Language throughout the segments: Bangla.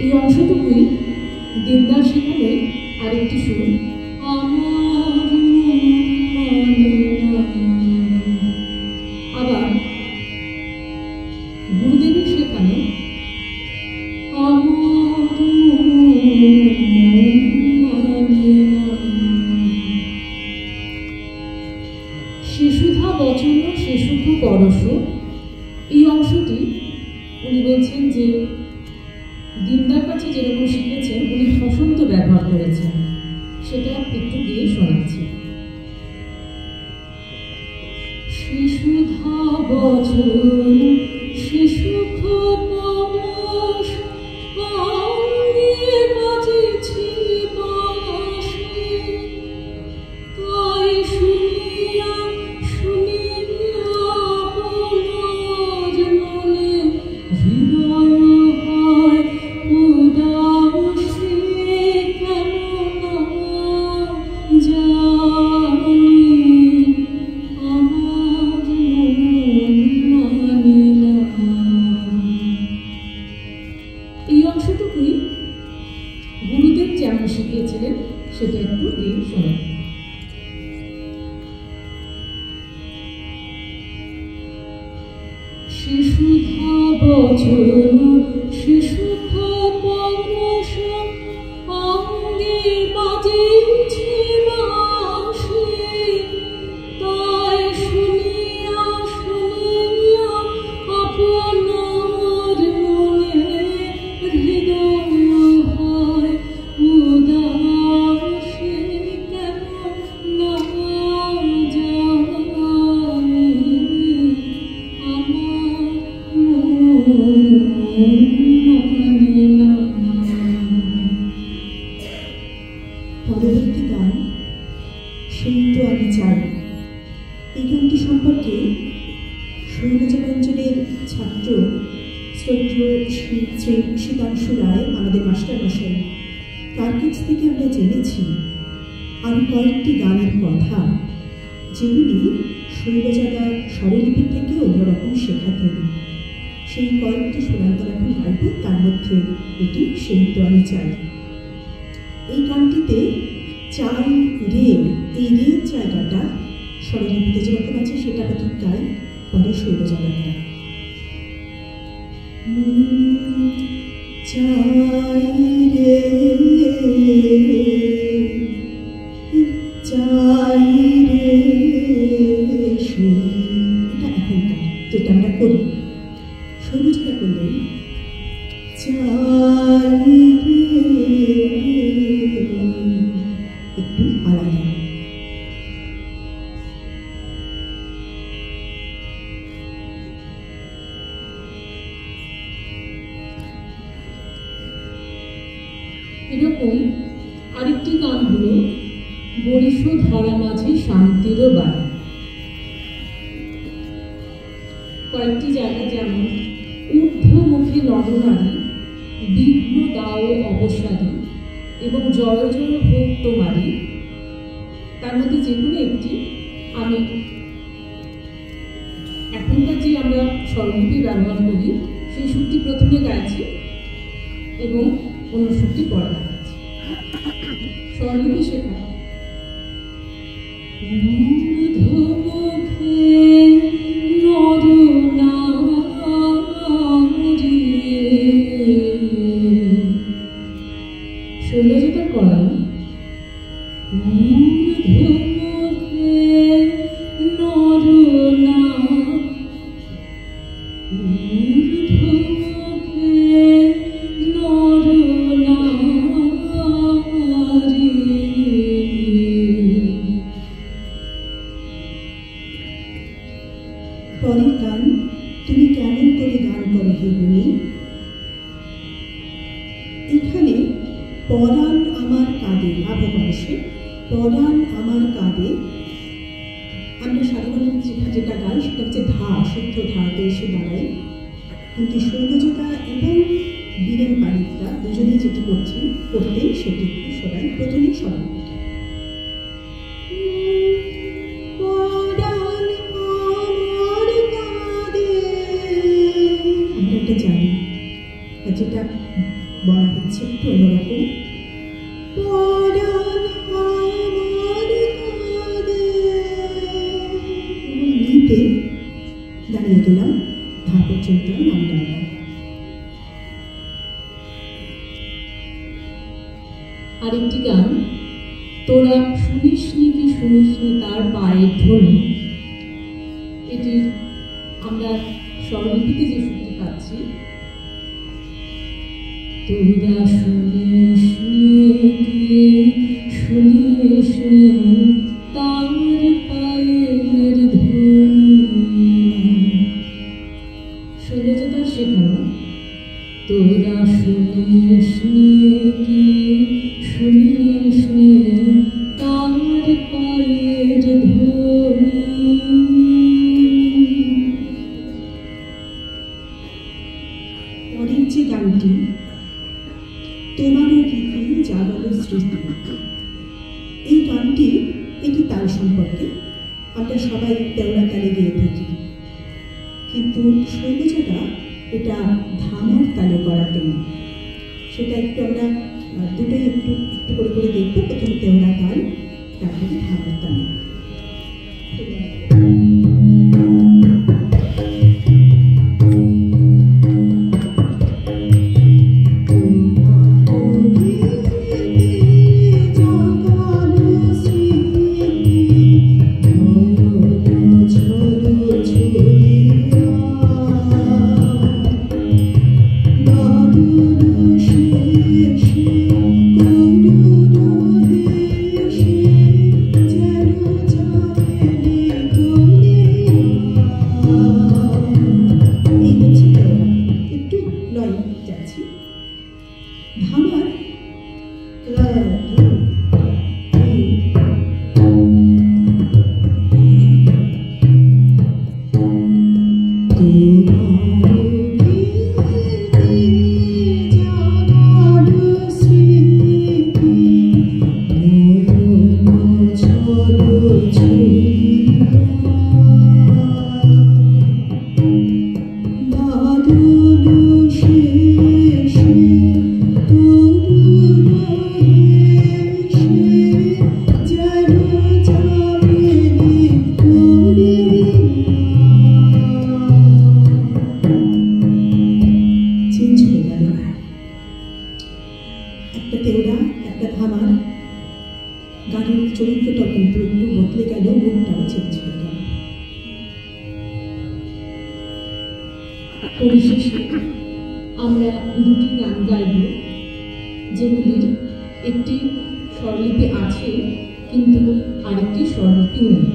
এই অংশটুকুই দিনদার সেখানে আরেকটি সুর আবার গুরুদেবের শেখানো শিশুধা বচন শিশুখ পরশ, এই অংশটি উনি বলছেন যে দিনদার কাছে যেরকম শিখেছেন উনি হসন্ত ব্যবহার করেছেন, সেটা একটু দিয়ে শোনাচ্ছি। শিশুধা বচন শিশুখ পরশ অঙ্গে বাজিছে বাঁশি, তাই শুনিয়া শুনিয়া বলজ মনে হৃদয় হয় উদাসী, কেন না জানি আমার মন মানে না। এই অংশটুকুই গুরুদেব যেমন শিখিয়েছিলেন সেটা একটু দিয়ে শোনান। শিশুধা বচন শিশুখ পরশ অঙ্গে বাজিছে বাঁশি, তাই শুনিয়া শুনিয়া আপনার মনে হৃদয় হয় উদাসী, কেন না জানি আমার মানে না। পরবর্তী গান সেই তো আমি চাই। এই গানটি সম্পর্কে শৈলজারঞ্জনের ছাত্র শ্রদ্ধেয় শ্রী শ্রী শীতাংশু রায়, আমাদের মাস্টারমশাই, তার কাছ থেকে আমরা জেনেছি আরও কয়েকটি গানের কথা যেগুলি শৈলজাদার স্বরলিপি থেকে অন্যরকম শেখাতেন। সেই কয়েকটি সুরান্তর এখন গাইব, তার মধ্যে এটি সেই তো আমি চাই। এই গানটিতে চাই রে, এই রে জায়গাটা স্বরলিপিতে যেরকম আছে সেটা প্রথম গাই, পরে শৈলজাদারটা। চাই রে চাই রে, এটা এখনকার যেটা আমরা করি, শৈলজাদা করলেন চাই রে, একটু আলাদা। এরকম আরেকটি গান হলো বরিশ ধরা মাঝে শান্তির বাড়ি। কয়েকটি জায়গা যেমন ঊর্ধ্বমুখী নরনারী বিঘ্ন দাও অবসারী এবং জয় জয় হোক তোমারই, তার মধ্যে যে কোনো একটি আমি এখনকার যে আমরা স্বরলিপি ব্যবহার করি সেই সুরটি প্রথমে গাইছি এবং অন্য সুরটি পরে গাইছি। স্বরলিপি শেখা শৈলজাদা করা পরের গান তুমি কেমন করে গান করো হে গুণী। এখানে পরাণ আমার কাঁদে, আবহাওয়াংশে পরাণ আমার কাঁদে, আমরা সাধারণত যেটা গাই সেটা হচ্ছে ধা, শুদ্ধ ধাতে এসে দাঁড়াই, কিন্তু শৈলজাদা এবং বীরেন পারিকদা দুজনেই যেটি করতেন সেটি একটু শোনাই। প্রথমেই শোনাই পরাণ আমার অচৈতন নামডাঙ্গা। আরেকটি গান, তোরা শুনিসনি কি শুনিসনি তার পায়ের ধ্বনি। এটির আমরা স্বরলিপিতে যে শুনতে পাচ্ছি, তোরা শুনিসনি কি শুনিসনি তার পায়ের ধ্বনি। শৈলজাদার শেখানো তোরা শুনিসনি কি শুনিসনি তার পায়ের ধ্বনি। পরের যে গানটি, তোমারও রীতি জাগালো স্মৃতি, এই গানটি এটি তাল সম্পর্কে। আমরা সবাই তেওড়া তালে গেয়ে থাকি, কিন্তু শৈলজাদা এটা ধামার তালে করাতেন। সেটা একটু আমরা দুটোই একটু একটু করে করে দেখবো। প্রথমে তেওড়া তাল, তারপরে ধামার তালে। একটা তেওড়া, একটা ধামার, গানের চরিত্রটা কিন্তু একটু বদলে গেল, মুখটাও চেঞ্জ হয়ে গেল। পরিশেষে আমরা দুটি গান গাইব, যেগুলির একটি স্বরলিপি আছে কিন্তু আরেকটি স্বরলিপি নেই।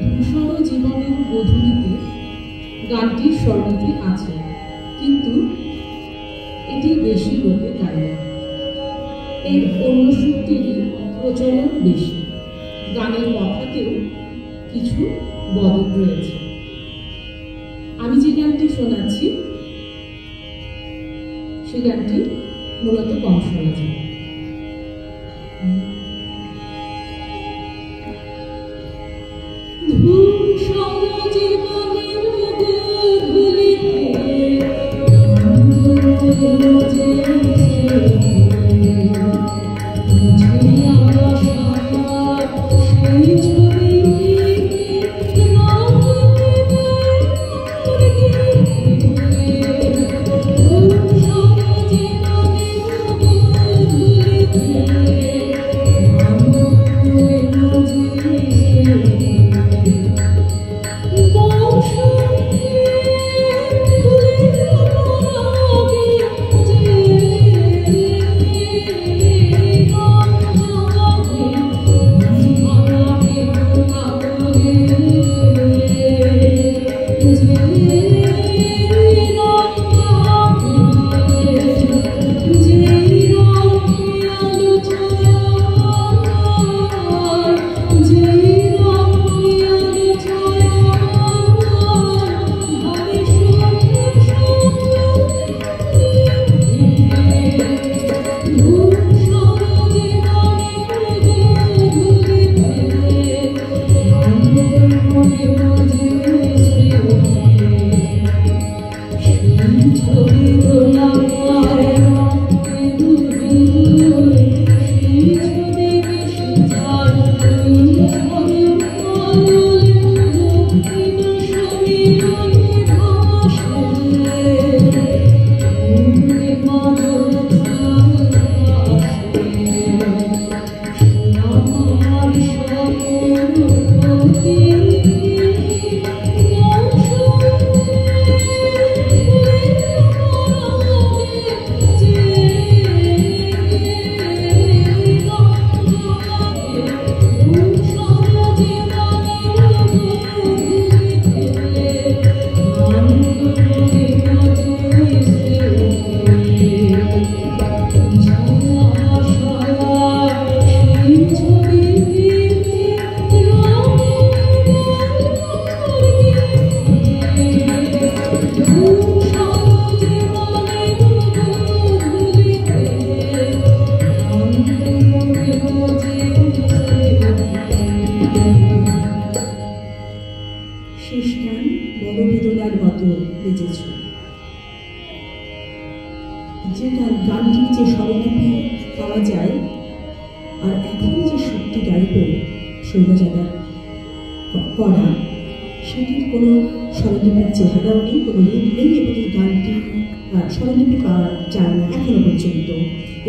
ধূসর জীবনের গধূলিতে গানটির স্বরলিপি আছে, কিন্তু এটি বেশি লোকে গায় না। এর অন্য সুরটিরই প্রচলন বেশি, গানের কথাতেও কিছু বদল রয়েছে। আমি যে গানটি শোনাচ্ছি সে গানটি মূলত কম শোনা যায়। ধূসর জীবনের গধূলিতে যে স্বরলিপি পাওয়া যায় আর এখন যে সুরটি গাইব শৈলজাদার করা, সেটির কোনো স্বরলিপির চেহারাও নেই, কোনো রূপ নেই, এবং এই গানটি স্বরলিপি পাওয়া যায় না এখনো পর্যন্ত।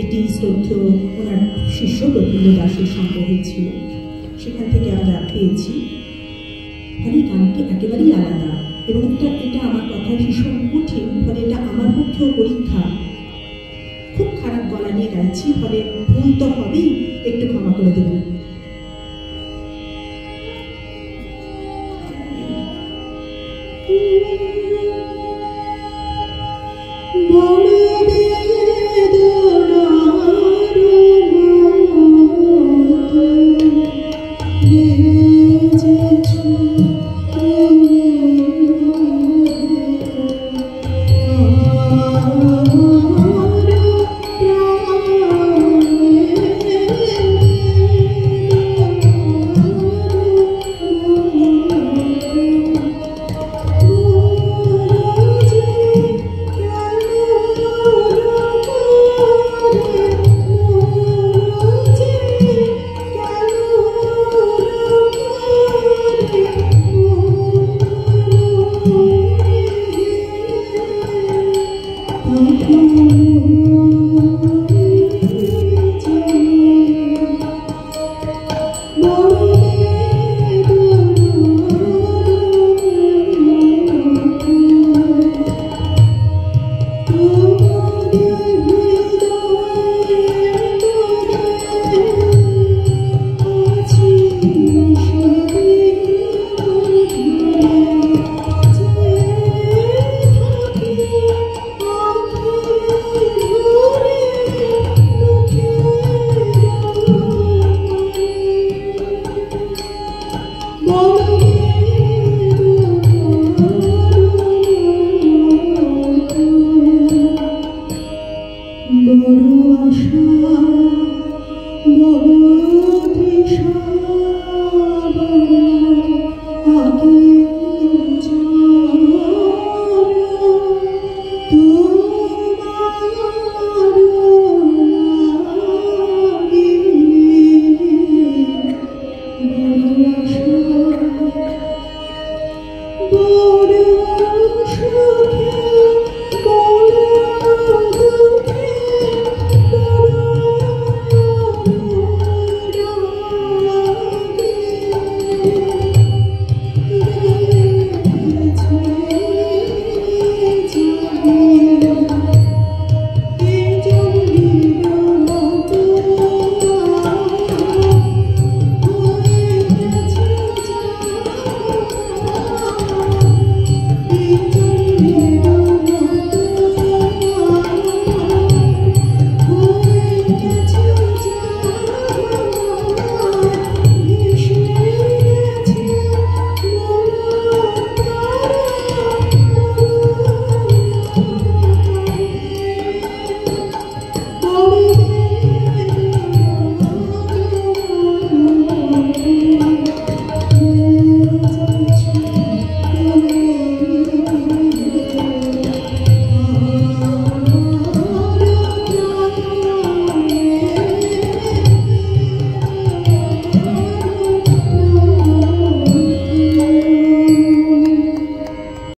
এটি শ্রদ্ধেয় ওনার শিষ্য প্রফুল্ল দাসের সংগ্রহে ছিল, সেখান থেকে আমরা পেয়েছি। ফলে গানটি একেবারেই আলাদা, এবং এটা আমার কথা ভীষণ কঠিন, ফলে এটা আমার পক্ষেও পরীক্ষা। খুব খারাপ গলা নিয়ে গাইছি, ফলে ভুল তো হবেই, একটু ক্ষমা করে দেবেন। বড়